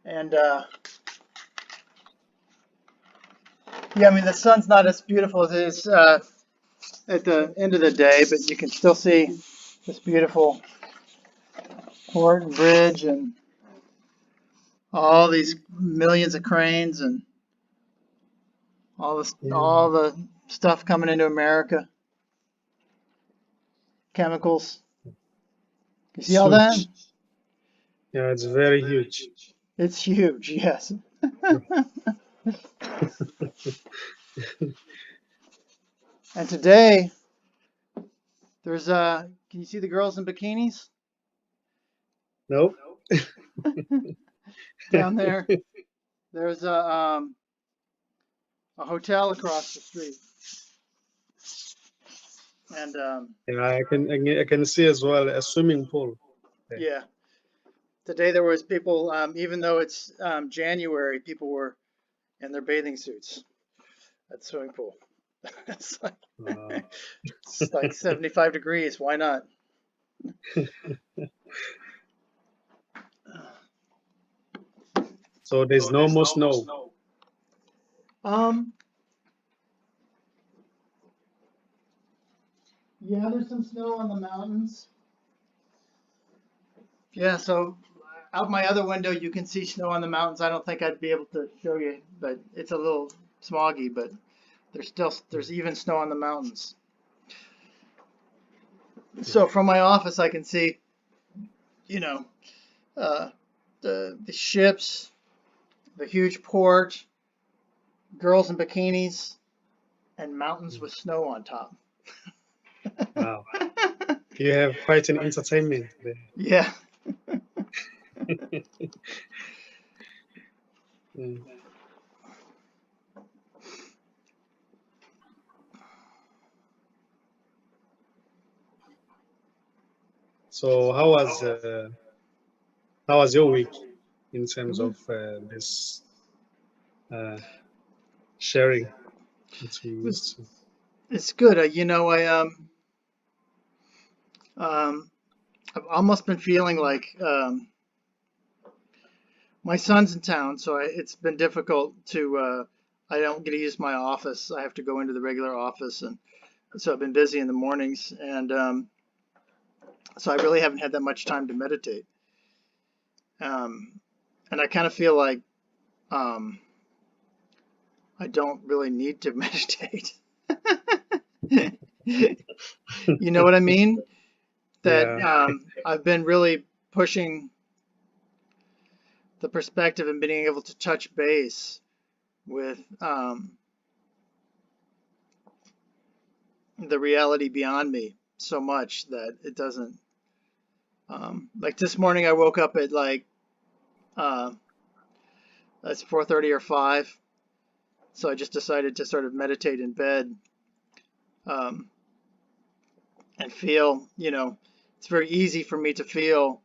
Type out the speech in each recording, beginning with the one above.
And yeah, I mean the sun's not as beautiful as it is at the end of the day, but you can still see this beautiful port and bridge and all these millions of cranes and all the stuff coming into America, chemicals. You see all that? Huge. Yeah, it's very huge. It's huge, yes. And today there's can you see the girls in bikinis No? down there? There's a hotel across the street. And Yeah, I can see as well a swimming pool. yeah, today there was people, even though it's January, people were in their bathing suits at the swimming pool. It's like, Wow. it's like 75 degrees. Why not? So there's no more snow. Um, yeah, there's some snow on the mountains. Yeah, so out my other window you can see snow on the mountains. I don't think I'd be able to show you, but it's a little smoggy, but there's even snow on the mountains. So from my office I can see, you know, the ships, the huge port, girls in bikinis, and mountains with snow on top. Wow. You have quite an entertainment there. Yeah. Mm. So how was your week in terms of this sharing that we used to? It's good. You know, I've almost been feeling like my son's in town, so it's been difficult to. I don't get to use my office. I have to go into the regular office, and so I've been busy in the mornings, and so I really haven't had that much time to meditate. And I kind of feel like I don't really need to meditate. You know what I mean? That Yeah. I've been really pushing the perspective and being able to touch base with the reality beyond me so much that it doesn't. Like this morning, I woke up at like it's 4:30 or 5, so I just decided to sort of meditate in bed and feel. You know, it's very easy for me to feel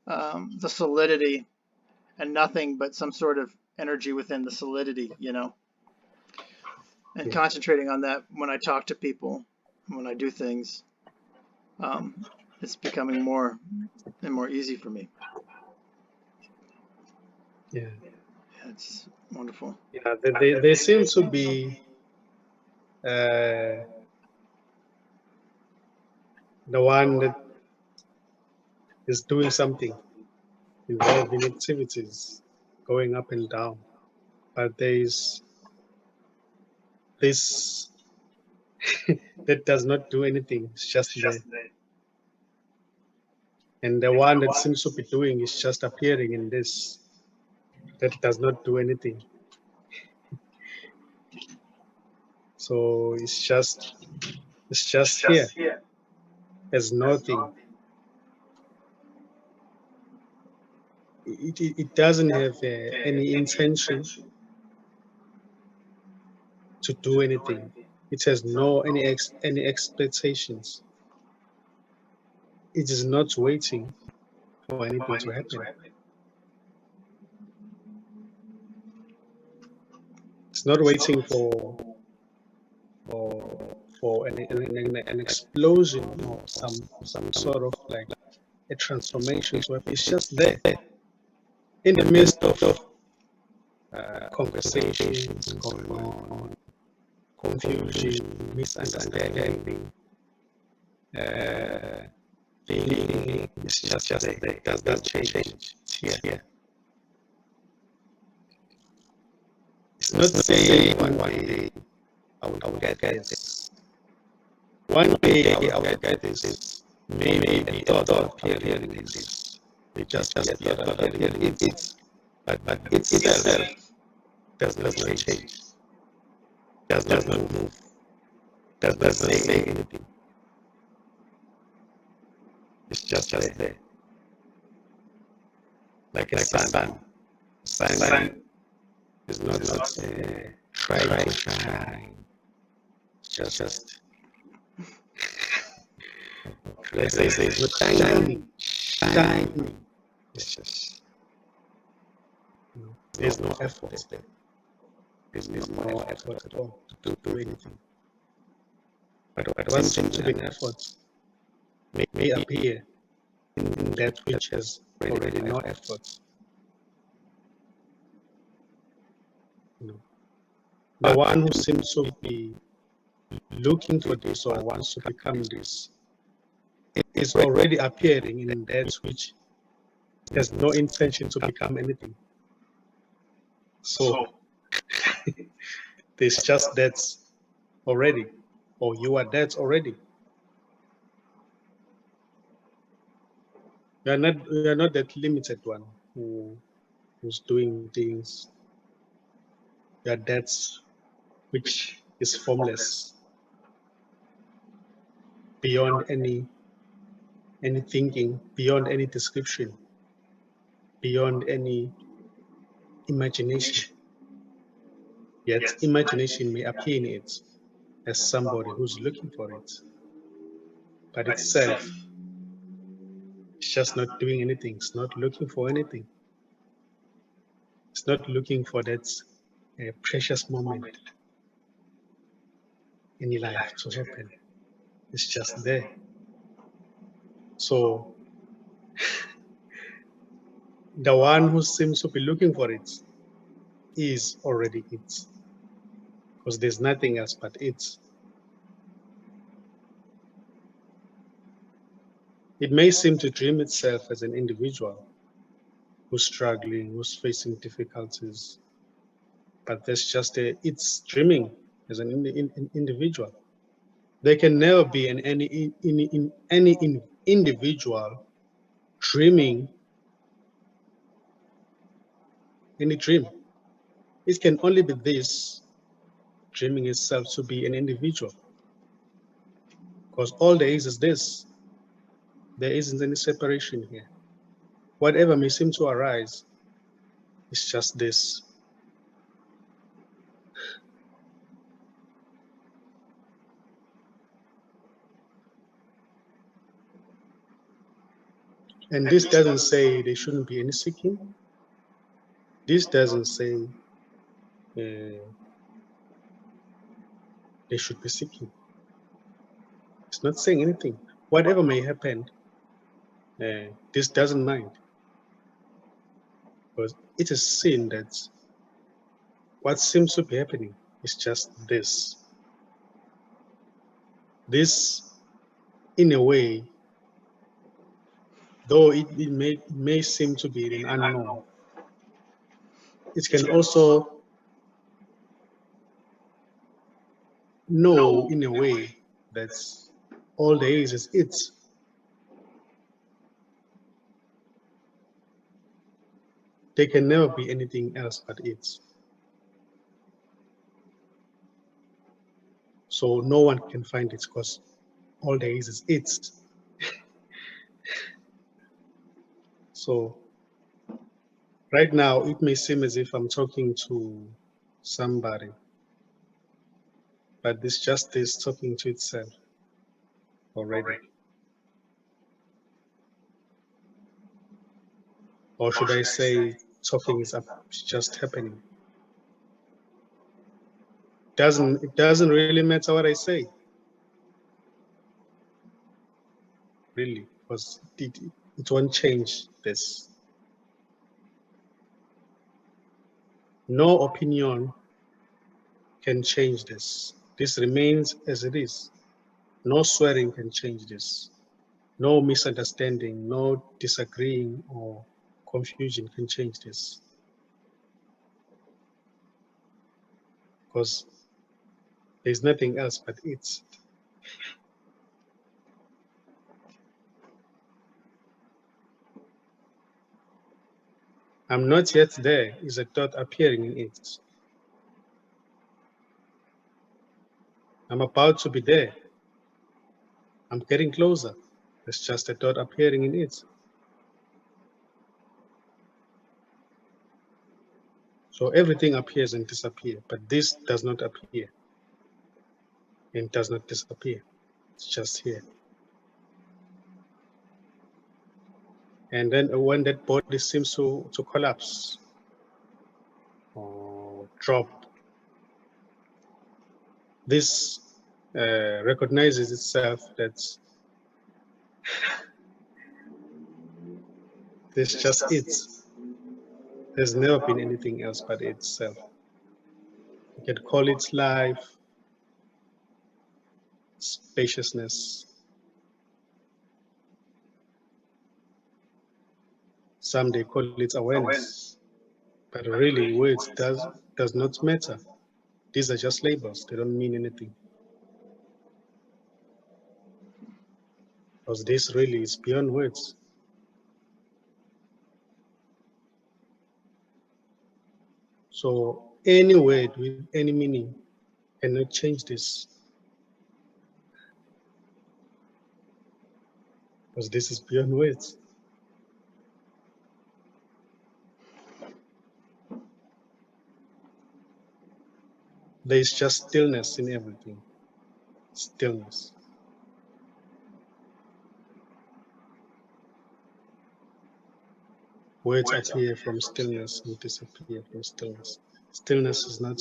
the solidity and nothing but some sort of energy within the solidity, you know, and concentrating on that when I talk to people, when I do things, it's becoming more and more easy for me. Yeah. It's wonderful. Yeah. They seem to be the one that is doing something, involved in activities, going up and down. But there's this that does not do anything. It's just there. And the one that seems to be doing is just appearing in this that does not do anything. So it's just here as nothing. It doesn't have any intention to do anything. It has no any expectations. It is not waiting for anything to happen. It's not waiting for an explosion or some sort of like a transformation to happen. It's just there, in the midst of conversations going on, confusion, misunderstanding, feeling is just there. It does not change. It's here. It's not saying one day I will get this. One day I will get this. Maybe a thought appearing in this. We just get the thought appearing in it. But itself does not change. Does not move. Does not say anything. It's just there. Like a sun. Sun is not trying. Just let's say it's not shining. It's just there's no effort there. There's no effort at all to do anything. But what seems to be effort may appear in that which has already no effort. The one who seems to be looking for this or wants to become this is already appearing in that which has no intention to become anything. So there's just that already, or you are that already. You are not that limited one who's doing things. You are that which is formless, beyond any thinking, beyond any description, beyond any imagination. Yet imagination may appear in it as somebody who's looking for it, but itself is just not doing anything. It's not looking for anything. It's not looking for that precious moment in your life to happen. It's just there. So the one who seems to be looking for it is already it, because there's nothing else but it. It may seem to dream itself as an individual who's struggling, who's facing difficulties, but that's just it's dreaming as an individual. There can never be any individual dreaming any dream. It can only be this dreaming itself to be an individual, because all there is this. There isn't any separation here. Whatever may seem to arise is just this. And this doesn't say there shouldn't be any seeking. This doesn't say they should be seeking. It's not saying anything. Whatever may happen, this doesn't mind. Because it is seen that what seems to be happening is just this. This, in a way, though it may seem to be an unknown, it can also know in a way that all there is it. There can never be anything else but it. So no one can find it because all there is it. So right now, it may seem as if I'm talking to somebody, but this just is talking to itself already. Or should I say, talking is just happening? It doesn't really matter what I say, really, because it won't change this. No opinion can change this. This remains as it is. No swearing can change this. No misunderstanding, no disagreeing or confusion can change this. Because there's nothing else but it. I'm not yet there is a thought appearing in it. I'm about to be there. I'm getting closer. There's just a thought appearing in it. So everything appears and disappears, but this does not appear and does not disappear. It's just here. And then when that body seems to collapse or drop, this recognizes itself that there's just it. There's never been anything else but itself. You can call it life, spaciousness. Some they call it awareness, but really words does not matter. These are just labels. They don't mean anything. Because this really is beyond words. So any word with any meaning cannot change this. Because this is beyond words. There is just stillness in everything. Stillness. Words appear from stillness and disappear from stillness. Stillness is not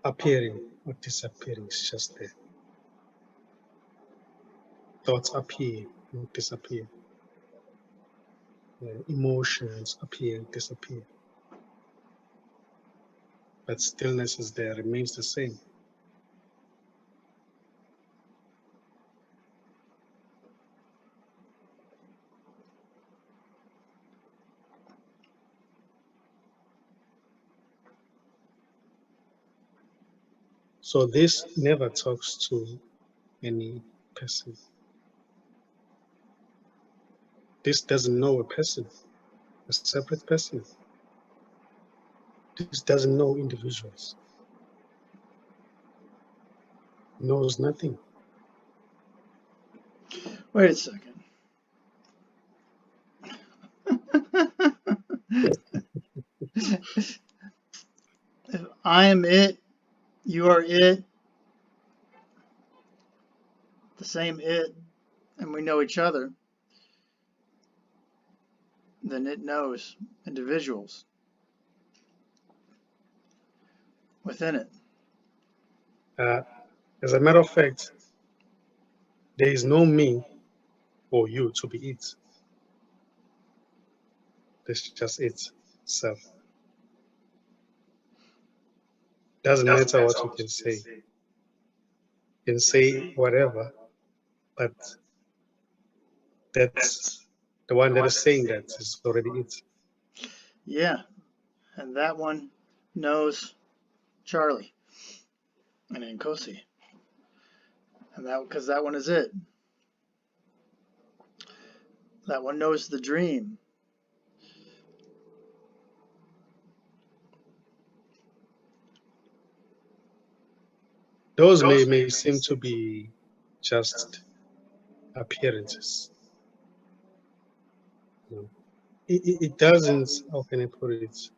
appearing or disappearing, it's just there. Thoughts appear and disappear. Emotions appear and disappear. But stillness is there, remains the same. So this never talks to any person. This doesn't know a person, a separate person. This doesn't know individuals. Knows nothing. Wait a second. If I am it, you are it, the same it, and we know each other, then it knows individuals within it. As a matter of fact, there is no me or you to be it. There's just itself. Doesn't matter what you can say. You can say whatever, but that's the one that is saying that is already it. Yeah, and that one knows Charlie and Nkosi, and that because that one is it. That one knows the dream. Those may seem to be just appearances. It doesn't, how can I put it?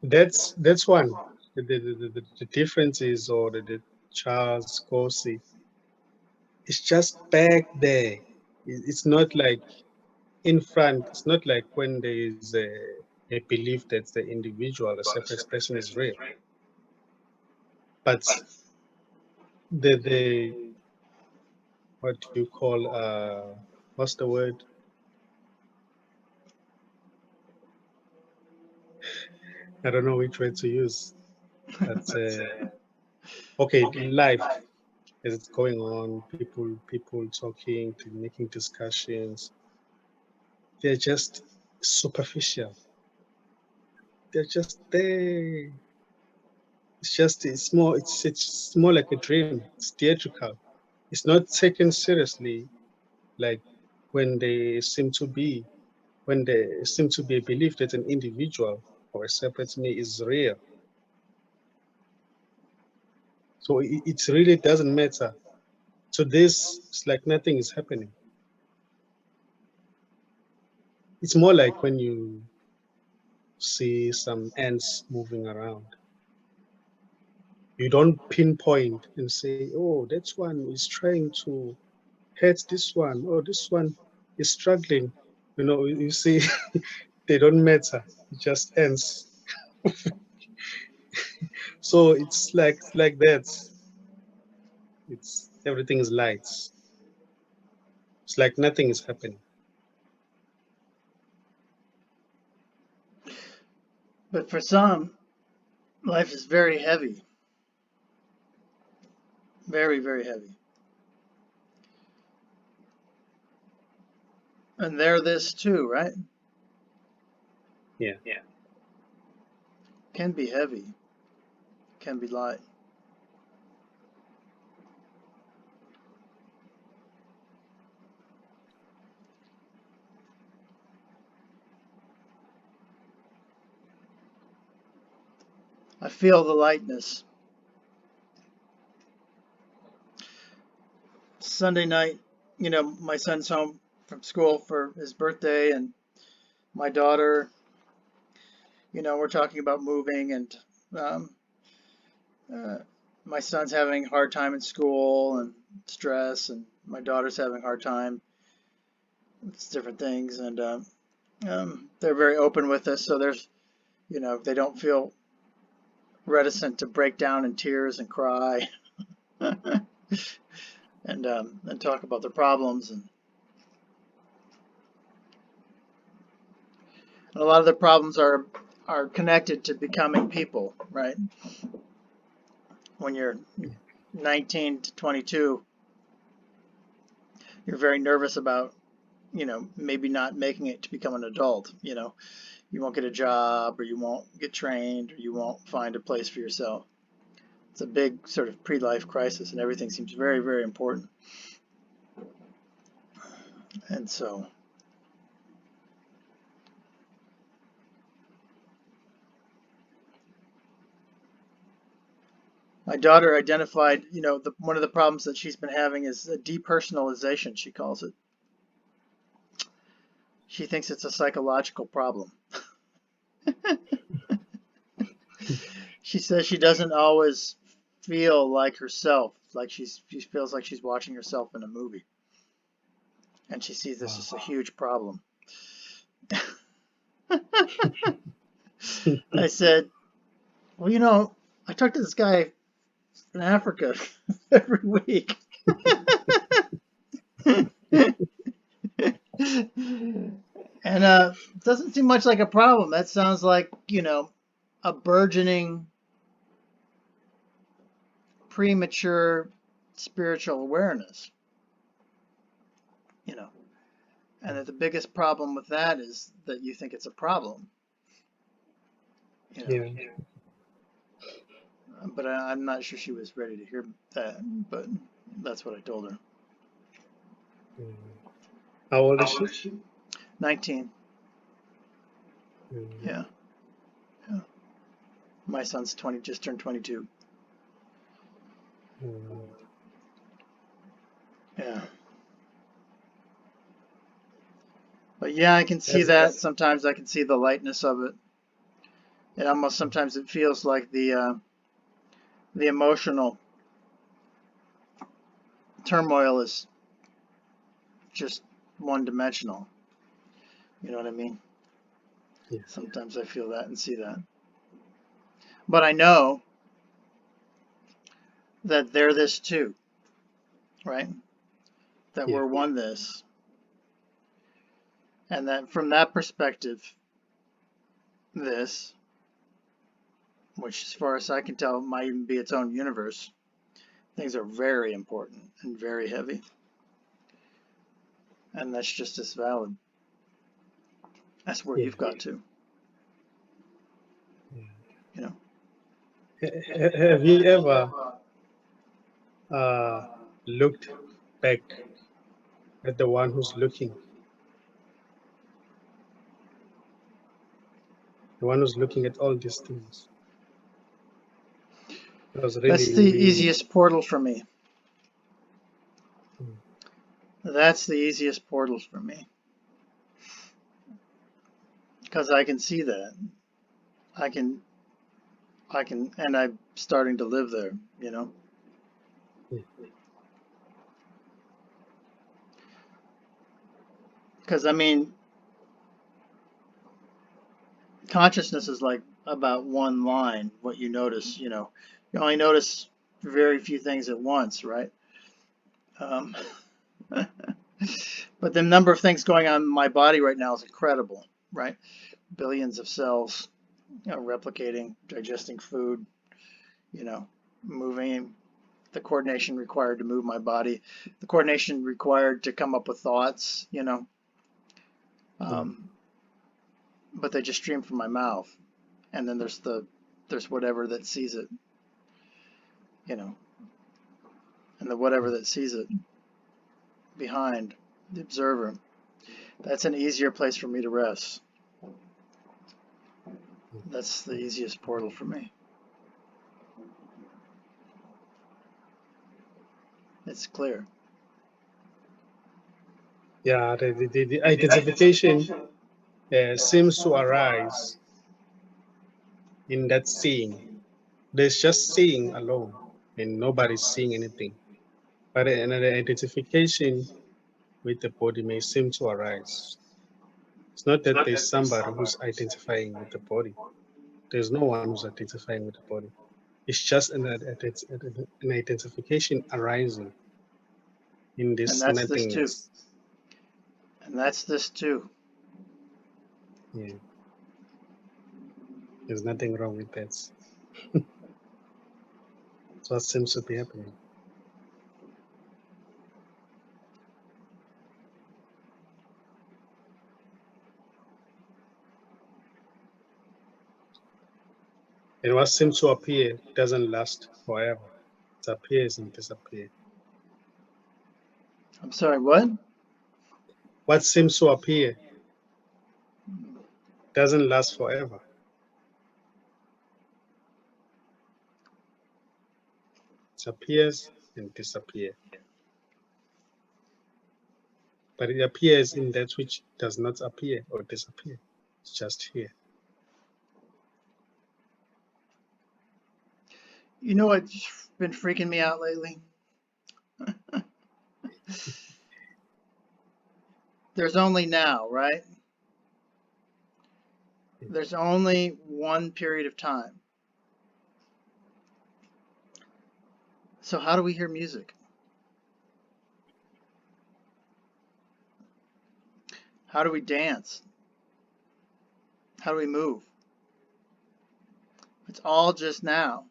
That's one. The difference is, or the Charles Corsi, it's just back there. It's not like in front. It's not like when there is a belief that the individual, a separate person, is real. But the what do you call, what's the word? I don't know which word to use. But okay, life as it's going on, people talking, making discussions. They're just superficial. They're just there. It's more like a dream. It's theatrical. It's not taken seriously, like when they seem to be when there seem to be a belief that an individual or a separate me is real. So it really doesn't matter. So this, it's like nothing is happening. It's more like when you see some ants moving around. You don't pinpoint and say, oh, that one is trying to hurt this one, or this one is struggling. You see, they don't matter, it just ends. So it's like that. It's everything is lights. It's like nothing is happening. But for some, life is very heavy. Very, very heavy. And they're this too, right? Yeah. Can be heavy. Can be light. I feel the lightness. Sunday night, my son's home from school for his birthday, and my daughter, we're talking about moving, and um, my son's having a hard time in school and stress, and my daughter's having a hard time. It's different things, and they're very open with us, so there's, they don't feel reticent to break down in tears and cry and talk about their problems, and a lot of the problems are connected to becoming people, right? When you're 19 to 22, you're very nervous about, maybe not making it to become an adult. You won't get a job, or you won't get trained, or you won't find a place for yourself. It's a big sort of pre-life crisis, and everything seems very, very important. And so my daughter identified, one of the problems that she's been having is a depersonalization, she calls it. She thinks it's a psychological problem. She says she doesn't always feel like herself, like she feels like she's watching herself in a movie. And she sees this as a huge problem. I said, well, I talk to this guy in Africa every week. And it doesn't seem much like a problem. That sounds like, a burgeoning, premature spiritual awareness. And that the biggest problem with that is that you think it's a problem. Yeah. But I'm not sure she was ready to hear that, but that's what I told her. How old is she? 19. Yeah. My son's 20, just turned 22. Yeah. But yeah, I can see that. Sometimes I can see the lightness of it. And almost sometimes it feels like the emotional turmoil is just one-dimensional. You know what I mean? Yeah. Sometimes I feel that and see that. But I know that they're this too, right? that Yeah. we're oneness, and that from that perspective, this, which as far as I can tell might even be its own universe, things are very important and very heavy, and that's just as valid. That's where Yeah. you've got to, you know. Have you ever looked back at the one who's looking? The one who's looking at all these things. It was really, That's the really easiest portal for me. Mm. That's the easiest portal for me. Because I can see that. I can, and I'm starting to live there, you know. Yeah. Because, I mean, consciousness is like about one line, what you notice, you know. You only notice very few things at once, right? But the number of things going on in my body right now is incredible, right? Billions of cells, you know, replicating, digesting food, you know, moving, the coordination required to move my body, the coordination required to come up with thoughts, you know. But they just stream from my mouth, and then there's whatever that sees it, you know, and the whatever that sees it behind the observer. That's an easier place for me to rest. That's the easiest portal for me. It's clear. Yeah, the identification seems to arise in that seeing. There's just seeing alone, and nobody's seeing anything. But another identification with the body may seem to arise. It's not that there's somebody who's identifying with the body. There's no one who's identifying with the body. It's just an identification arising in And this that's this too. nothingness. And that's this too. Yeah. There's nothing wrong with that. That's what seems to be happening. And what seems to appear doesn't last forever. It appears and disappears. I'm sorry, what? What seems to appear doesn't last forever. It appears and disappears. But it appears in that which does not appear or disappear. It's just here. You know what's been freaking me out lately? There's only now, right? There's only one period of time. So how do we hear music? How do we dance? How do we move? It's all just now.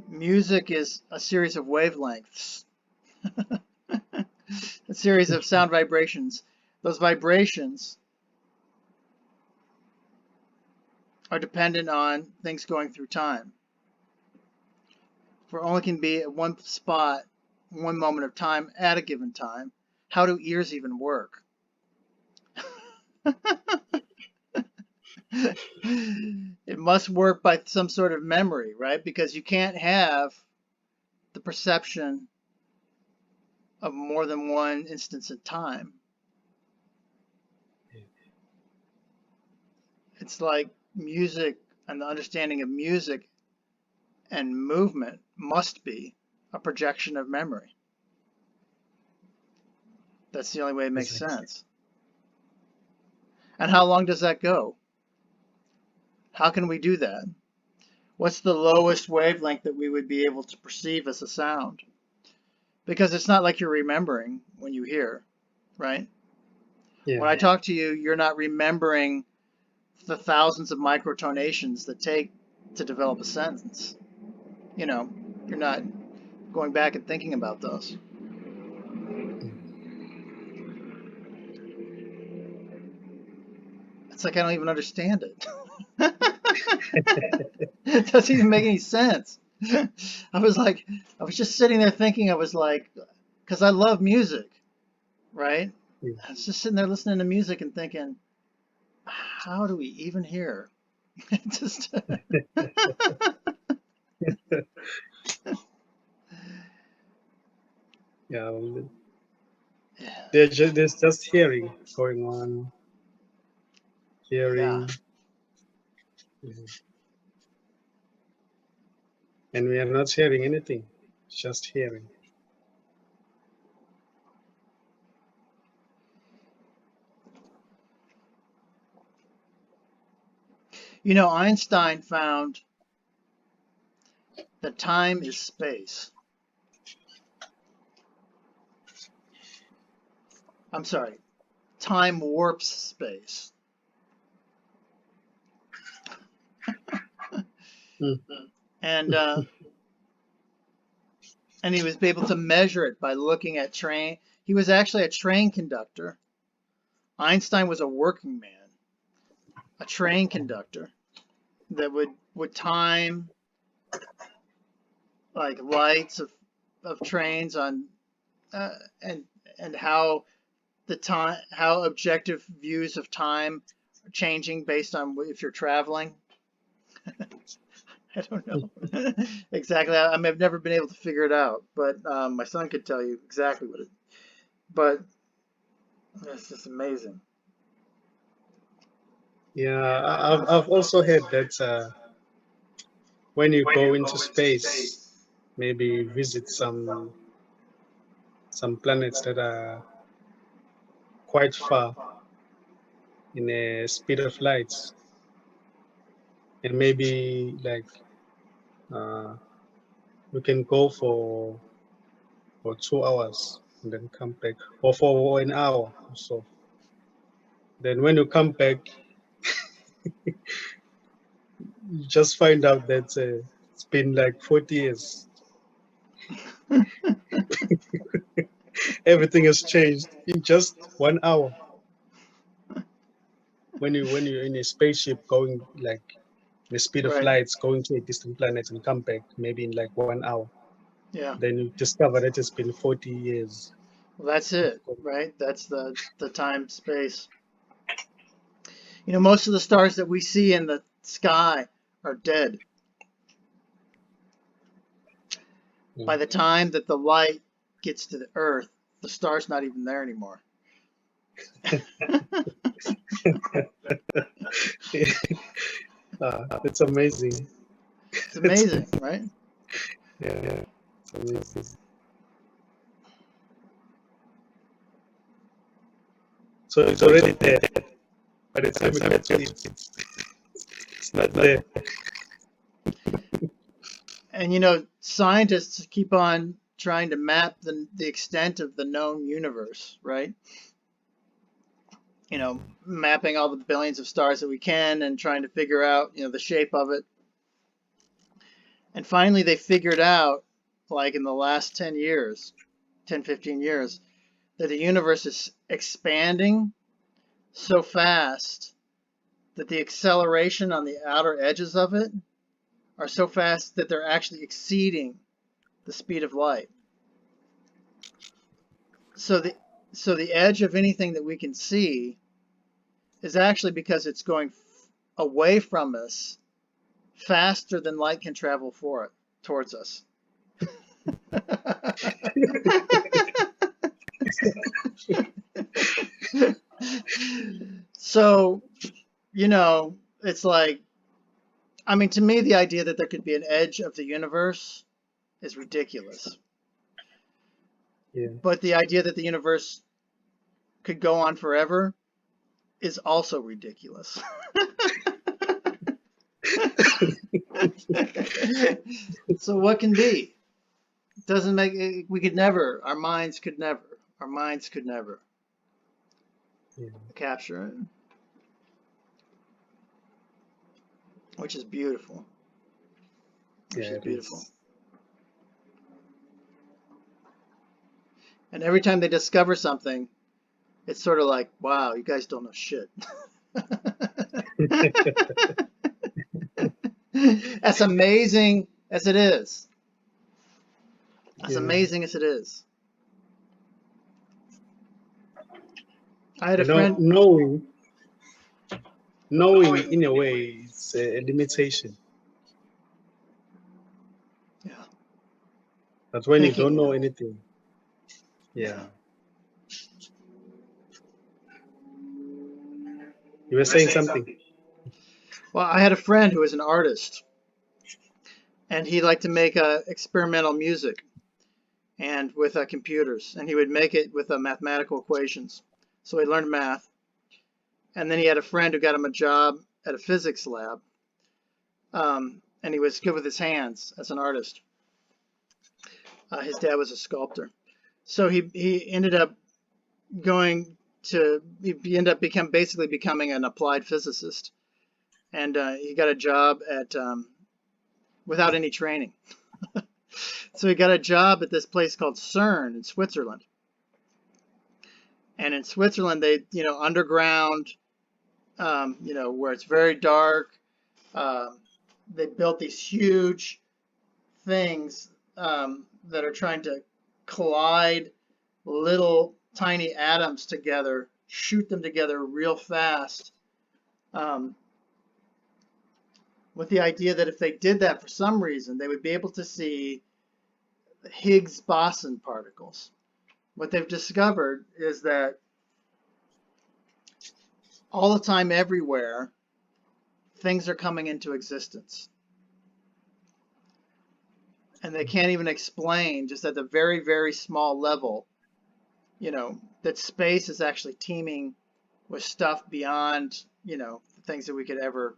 Music is a series of wavelengths, a series of sound vibrations. Those vibrations are dependent on things going through time. If we only can be at one spot, one moment of time at a given time, how do ears even work? It must work by some sort of memory, right? Because you can't have the perception of more than one instance in time. It's like music and the understanding of music and movement must be a projection of memory. That's the only way it makes sense. And how long does that go? How can we do that? What's the lowest wavelength that we would be able to perceive as a sound? because it's not like you're remembering when you hear, right? Yeah. When I talk to you, you're not remembering the thousands of microtonations that take to develop a sentence. You know, you're not going back and thinking about those. It's like I don't even understand it. It doesn't even make any sense. I was just sitting there thinking, because I love music, right? Yeah. I was just sitting there listening to music and thinking, how do we even hear? Just Yeah. yeah. There's just hearing going on. Hearing. Mhm. And we are not hearing anything, just hearing. You know, Einstein found that time is space. I'm sorry, time warps space. Mm. And he was able to measure it by looking at train. He was actually a train conductor. Einstein was a working man, a train conductor that would time like lights of trains on and how how objective views of time are changing based on if you're traveling. I don't know exactly. I've never been able to figure it out, but my son could tell you exactly what it. But it's just amazing. Yeah, I've also heard that when you go into space, maybe visit some planets that are quite far in a speed of light, and maybe like you can go for 2 hours and then come back, or for an hour or so. Then when you come back, you just find out that it's been like 40 years. Everything has changed in just 1 hour. When you're in a spaceship going like the speed of Right. lights, going to a distant planet and come back maybe in like 1 hour, Yeah. then you discover that it's been 40 years. Well, that's it, right? That's the time space. You know, most of the stars that we see in the sky are dead. By the time that the light gets to the Earth, the star's not even there anymore. It's amazing. It's amazing, right? Yeah, it's amazing. So it's already there. By the time it gets it's not there. And you know, scientists keep on trying to map the extent of the known universe, right? You know, mapping all the billions of stars that we can and trying to figure out, you know, the shape of it. And finally they figured out, like in the last 10 years, 10, 15 years, that the universe is expanding so fast that the acceleration on the outer edges of it are so fast that they're actually exceeding the speed of light. So the edge of anything that we can see is actually because it's going away from us faster than light can travel for it towards us. So, you know, it's like, I mean, to me, the idea that there could be an edge of the universe is ridiculous. Yeah. But the idea that the universe could go on forever is also ridiculous. So what can be? doesn't make it, we could never, our minds could never Yeah. capture it, which is beautiful. Which Yeah, is it beautiful. is. And every time they discover something, it's sort of like, wow, you guys don't know shit. As amazing as it is. As Yeah. amazing as it is. I had You a know, friend. knowing in a way is a limitation. Yeah. But when you Thinking don't you know know. anything, yeah. Yeah. You were saying something. Well, I had a friend who was an artist, and he liked to make experimental music and with computers, and he would make it with mathematical equations. So he learned math, and then he had a friend who got him a job at a physics lab, and he was good with his hands as an artist. His dad was a sculptor, so he ended up going to he ended up becoming an applied physicist, and he got a job at without any training. So he got a job at this place called CERN in Switzerland. And in Switzerland, they, underground, where it's very dark, they built these huge things that are trying to collide little tiny atoms together, shoot them together real fast, with the idea that if they did that for some reason, they would be able to see Higgs boson particles. What they've discovered is that all the time, everywhere, things are coming into existence. And they can't even explain, just at the very, very small level, that space is actually teeming with stuff beyond, the things that we could ever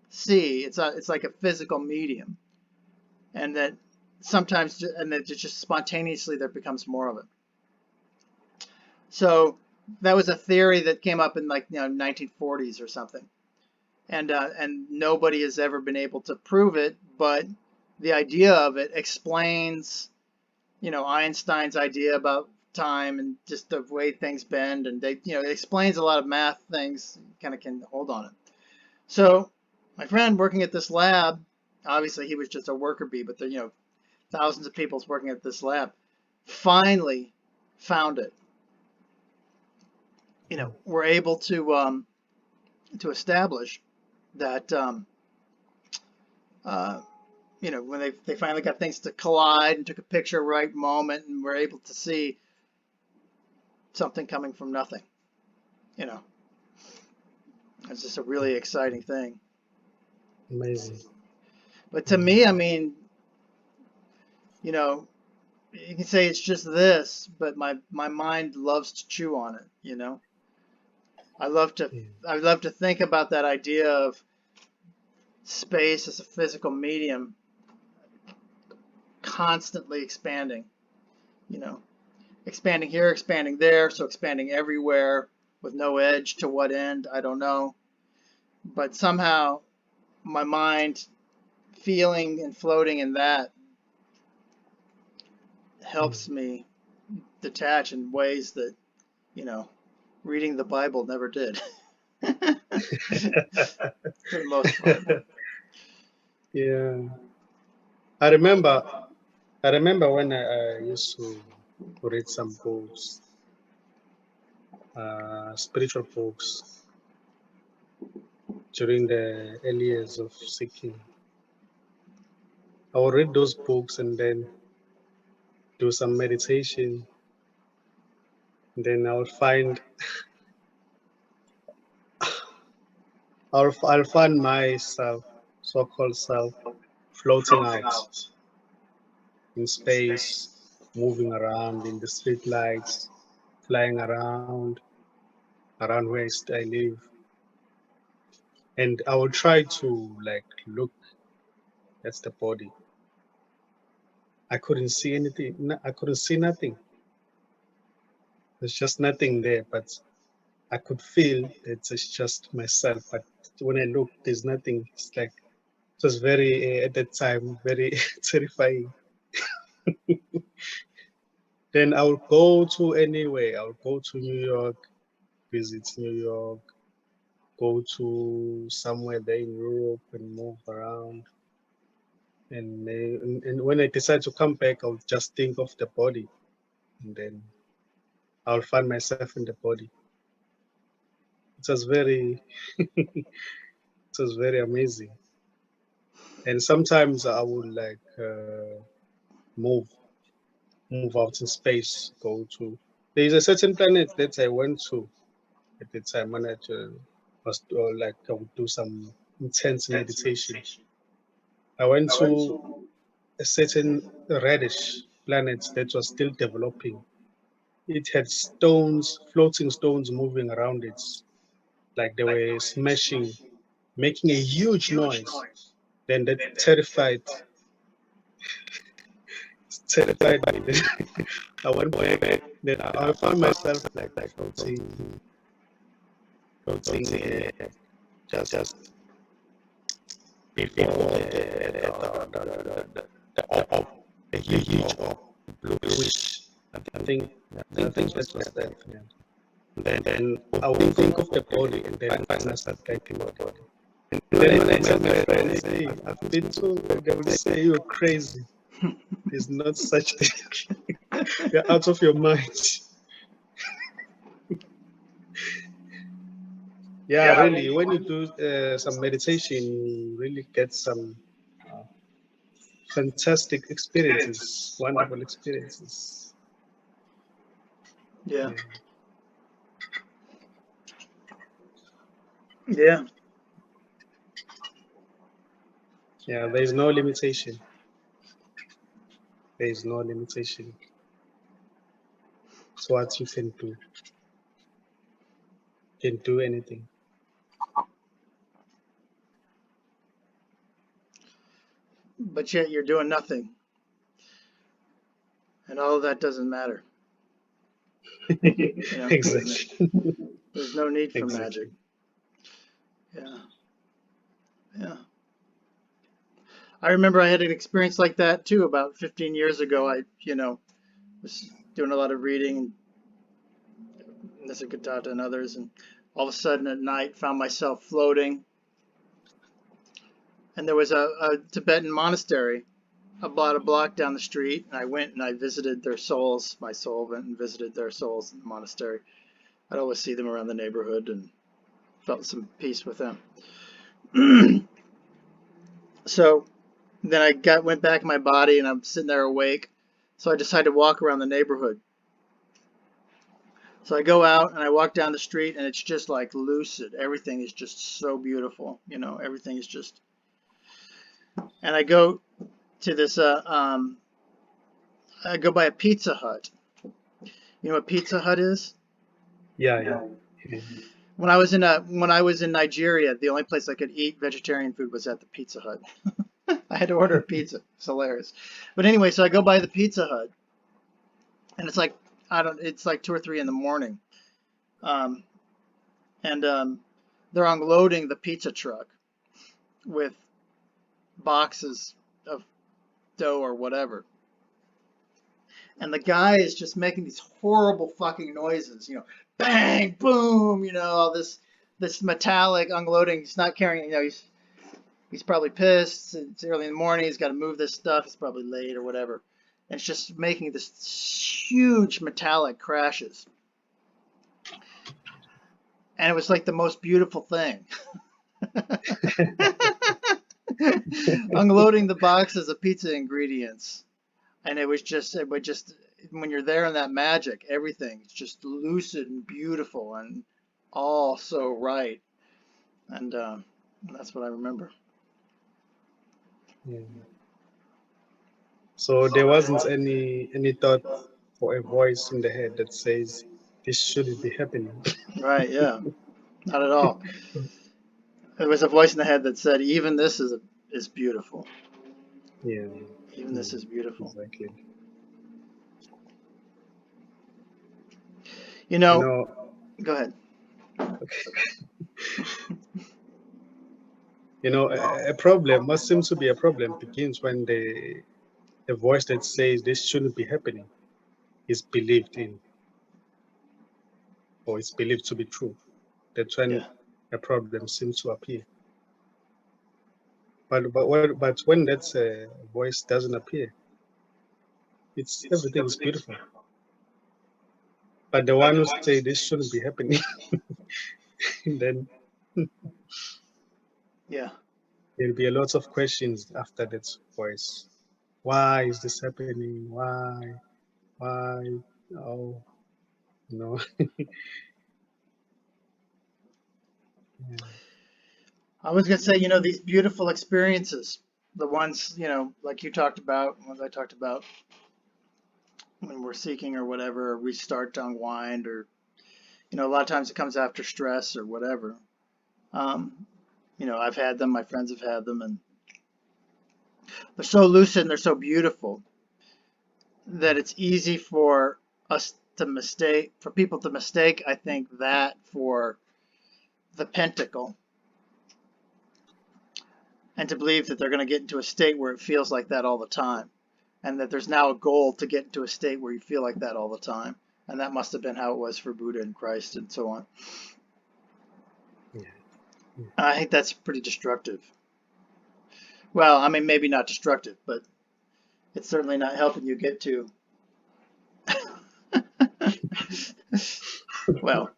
see. It's like a physical medium. And that sometimes, and that just spontaneously there becomes more of it. So that was a theory that came up in 1940s or something, and nobody has ever been able to prove it. But the idea of it explains, Einstein's idea about time and just the way things bend, and it explains a lot of math things. Kind of can hold on it. So my friend working at this lab, obviously he was just a worker bee, but there, thousands of people working at this lab, finally found it. Were able to establish that when they finally got things to collide and took a picture right moment and were able to see something coming from nothing. It's just a really exciting thing. Amazing. But to me, I mean, you can say it's just this, but my mind loves to chew on it. I love to think about that idea of space as a physical medium constantly expanding, expanding here, expanding there, so expanding everywhere with no edge. To what end, I don't know. But somehow my mind feeling and floating in that helps me detach in ways that, reading the Bible never did. For the most part. Yeah. I remember when I used to read some books, spiritual books, during the early years of seeking. I would read those books and then do some meditation. And then I'll find myself, so-called self, floating out in space, moving around in the street lights, flying around where I live. And I will try to look at the body. I couldn't see anything. I couldn't see nothing. There's just nothing there, but I could feel that it's just myself. But when I look, there's nothing. It's like it was very at that time very terrifying. Then I would go to anywhere. I would go to New York, visit New York, go to somewhere there in Europe and move around. And when I decide to come back, I'll just think of the body, and then I'll find myself in the body. It was very, it was very amazing. And sometimes I would like move out in space, go to. There's a certain planet that I went to at the time when I was like I would do some intense meditation. I went to a certain reddish planet that was still developing. It had stones, floating stones moving around it, like they were smashing, making a huge noise. Then that terrified me. I went back. Then I found myself like floating, just before the huge bluish. I think that was that. Then I would think of the body, and then I start getting the body. And then when I tell my friends, hey, I've been to, they will say you're crazy. There's not such thing. You're out of your mind. Yeah, really. When you do some meditation, you really get some fantastic experiences, wonderful experiences. Yeah. Yeah. Yeah, there is no limitation. There is no limitation. It's what you can do. You can do anything. But yet you're doing nothing. And all of that doesn't matter. You know, Exactly. there's no need for Exactly. magic. Yeah. Yeah. I remember I had an experience like that too about 15 years ago. I, was doing a lot of reading, Nisargadatta and others, and all of a sudden at night found myself floating. And there was a Tibetan monastery about a block down the street, and I went and I visited their souls. My soul went and visited their souls in the monastery. I'd always see them around the neighborhood and felt some peace with them. So then I went back in my body, and I'm sitting there awake. So I decided to walk around the neighborhood. So I go out and I walk down the street, and it's just like lucid. Everything is just so beautiful. Everything is just. And I go to this. I go by a Pizza Hut. You know what Pizza Hut is? Yeah. When I was in Nigeria, the only place I could eat vegetarian food was at the Pizza Hut. I had to order a pizza. It's hilarious. But anyway, so I go by the Pizza Hut, and it's like it's like 2 or 3 in the morning, and they're unloading the pizza truck with boxes of dough or whatever. And the guy is just making these horrible fucking noises, bang, boom, all this metallic unloading. He's not carrying, he's probably pissed. It's early in the morning. He's got to move this stuff. He's probably late or whatever. And it's just making this huge metallic crashes. And it was like the most beautiful thing. Unloading the boxes of pizza ingredients. And it would just, when you're there in that magic, everything's just lucid and beautiful and all so right. And that's what I remember. Yeah. So there wasn't any thought or a voice in the head that says this shouldn't be happening. Right, yeah. Not at all. There was a voice in the head that said, even this is beautiful. Yeah. Even this is beautiful. Exactly. You know, go ahead. A problem, what seems to be a problem, begins when the voice that says this shouldn't be happening is believed in, or is believed to be true. That's when a problem seems to appear. But when that voice doesn't appear, everything is beautiful. But the one who say this shouldn't be happening, then there'll be a lot of questions after that voice. Why is this happening? Why? Oh, no. I was going to say, these beautiful experiences, the ones, like you talked about, ones I talked about when we're seeking or whatever, or we start to unwind, or, a lot of times it comes after stress or whatever. I've had them, my friends have had them, and they're so lucid and they're so beautiful that it's easy for people to mistake, I think, that for the pentacle, and to believe that they're going to get into a state where it feels like that all the time, and that there's now a goal to get into a state where you feel like that all the time. And that must have been how it was for Buddha and Christ and so on. I think that's pretty destructive. Well, I mean, maybe not destructive, but it's certainly not helping you get to. Well,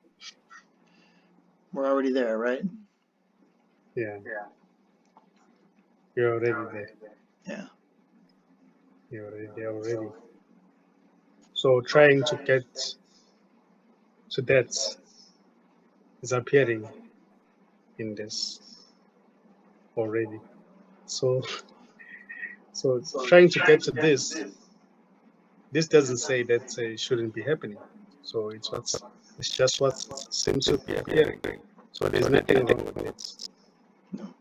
we're already there, right? Yeah. You're already there. Yeah. You're already there already. So trying to get to that is appearing in this already. So trying to get to this doesn't say that it shouldn't be happening. So it's just what seems to be appearing. So there's nothing wrong with it. No.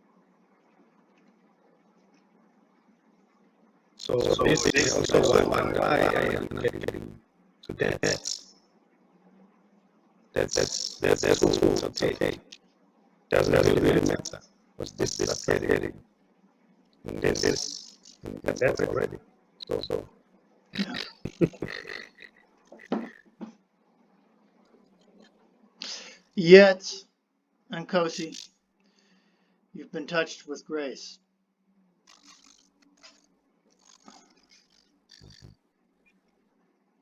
So this is also why I am getting to that. That's also okay. Doesn't really matter. Because this is appearing. And that's already. So. Yeah. Yet, Nkosi, you've been touched with grace.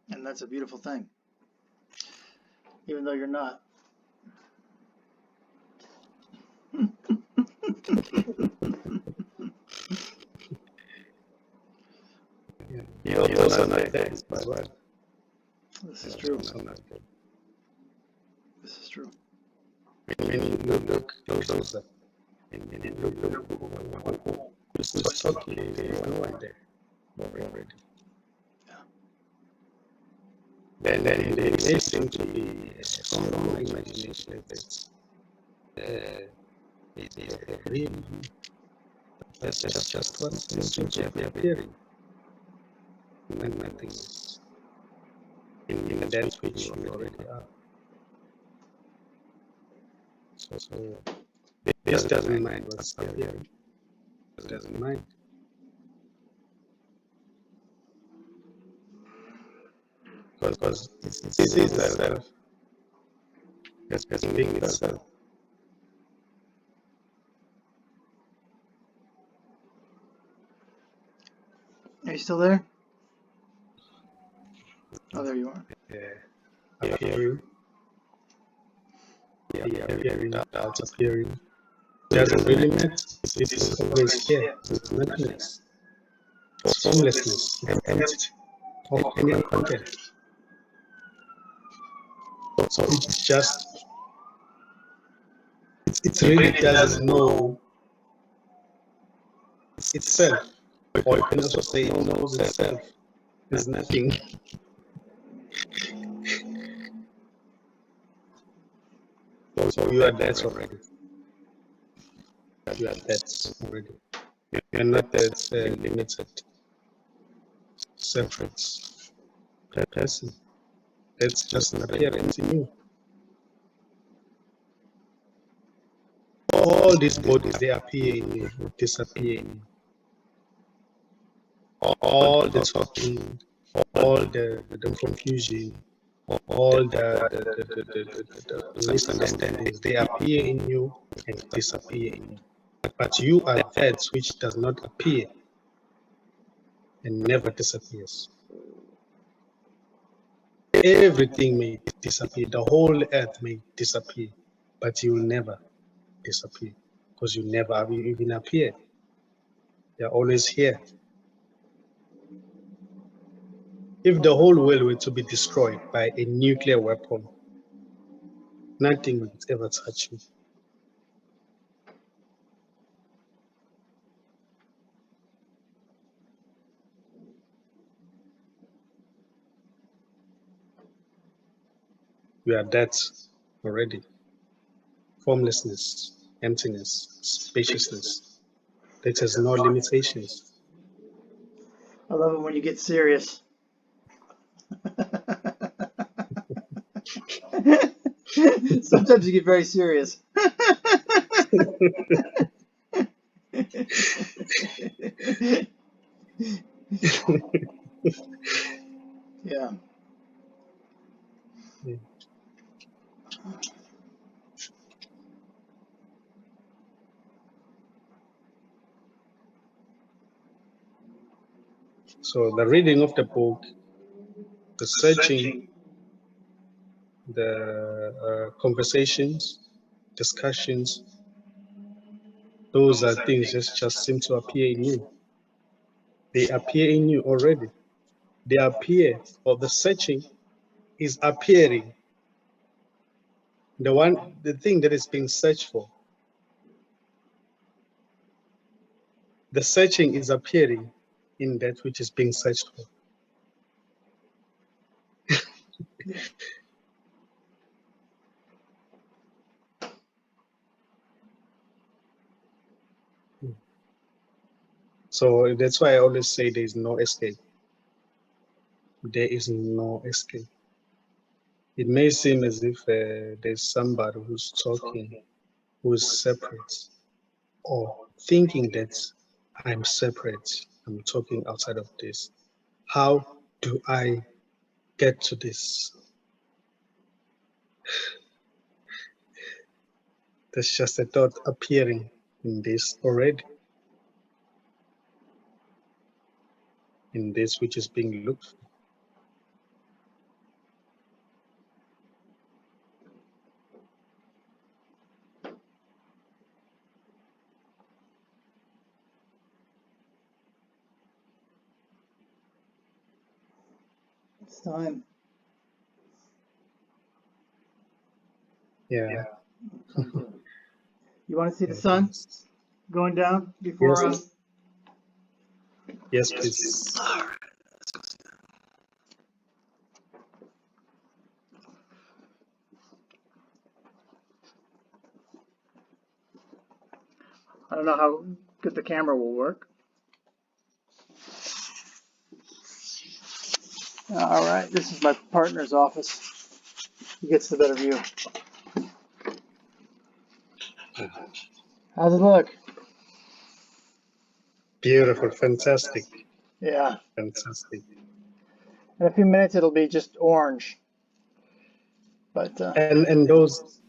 And that's a beautiful thing. Even though you're not. You're also not there as well. This is true. This is true. When you look closer, and you look who's talking, no one there already. Then there seems to be a strong imagination that's real. That's just what seems to be appearing. And nothing is in that which you already are. So this doesn't mind what's appearing. It doesn't mind. Because it sees itself as being itself. Are you still there? Oh, there you are. Yeah. Appearing. Yeah, appearing, doubts appearing. Doesn't really matter. It's always here. It's nothingness. Formlessness. Empty. Of any content. So it's just, it really doesn't know itself. Or you can also say it knows itself. There's nothing. So you are that already. You are that already. You're not that limited. separate person. That's just an appearance in you. All these bodies, they appear in you, disappear in you. All the talking, all the confusion, all the misunderstandings, they appear in you and disappear in you. But you are that which does not appear and never disappears. Everything may disappear, the whole earth may disappear, but you will never disappear because you never even appear. You're always here. If the whole world were to be destroyed by a nuclear weapon, nothing would ever touch you. You are that already. Formlessness, emptiness, spaciousness. That has no limitations. I love it when you get serious. Sometimes you get very serious. Yeah. So the reading of the book, the searching, the conversations, discussions, those are things that just seem to appear in you. They appear in you already. They appear, or the searching is appearing. The thing that is being searched for. The searching is appearing in that which is being searched for. So that's why I always say there is no escape. There is no escape. It may seem as if there's somebody who's talking, who's separate, or thinking that I'm separate, I'm talking outside of this. How do I get to this? There's just a thought appearing in this already. In this which is being looked for. It's time. Yeah. You want to see the sun going down before? Yes, please. I don't know how good the camera will work. All right, this is my partner's office. He gets the better view. How's it look? Beautiful, fantastic. Yeah. Fantastic. In a few minutes, it'll be just orange. But and those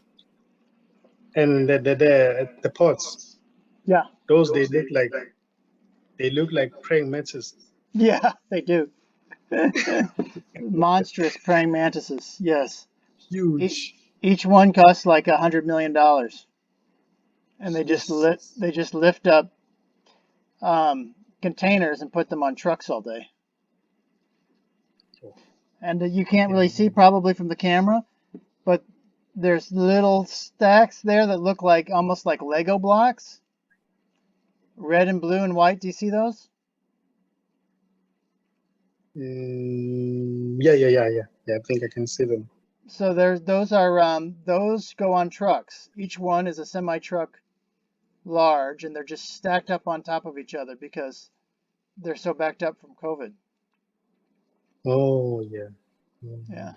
and the pots. Yeah. Those they look like praying mantises. Yeah, they do. Monstrous praying mantises. Yes. Huge. Each one costs like $100 million, and they just lift up containers and put them on trucks all day. And you can't really see probably from the camera, but there's little stacks there that look like almost like Lego blocks. Red and blue and white. Do you see those? Yeah. I think I can see them. So those go on trucks. Each one is a semi-truck large, and they're just stacked up on top of each other because they're so backed up from COVID. Oh, yeah. Yeah.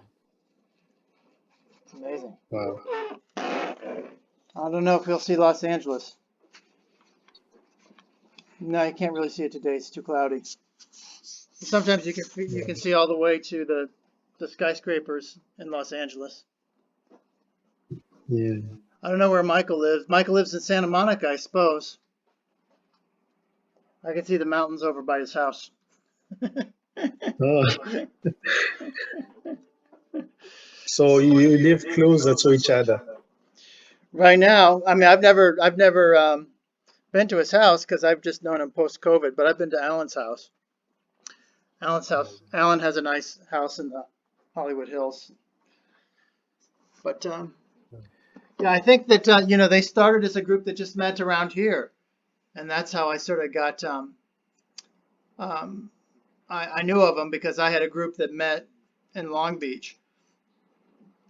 It's amazing. Wow. I don't know if we'll see Los Angeles. No, you can't really see it today. It's too cloudy. Sometimes you can see all the way to the skyscrapers in Los Angeles. Yeah. I don't know where Michael lives. Michael lives in Santa Monica, I suppose. I can see the mountains over by his house. Oh, so you live closer to each other. Right now, I mean, I've never been to his house because I've just known him post-COVID, but I've been to Alan's house. Alan has a nice house in the Hollywood Hills. But yeah, I think that they started as a group that just met around here, and that's how I sort of got. I knew of them because I had a group that met in Long Beach.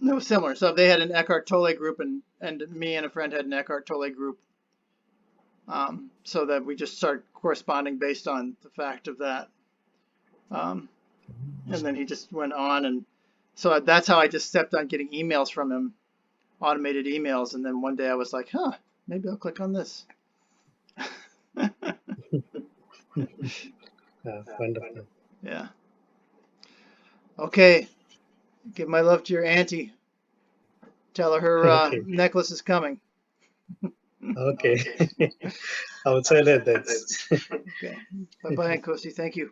It was similar. So they had an Eckhart Tolle group, and me and a friend had an Eckhart Tolle group. So that we just started corresponding based on the fact of that. And then he just went on, and so that's how I just stepped on getting emails from him, automated emails. And then one day I was like, huh, maybe I'll click on this. Wonderful. Yeah. Okay. Give my love to your auntie. Tell her Okay. necklace is coming. Okay. I will tell her that. Okay. Bye-bye, Kosi. Thank you.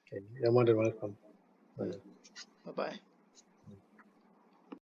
Okay. You're more than welcome. Bye-bye.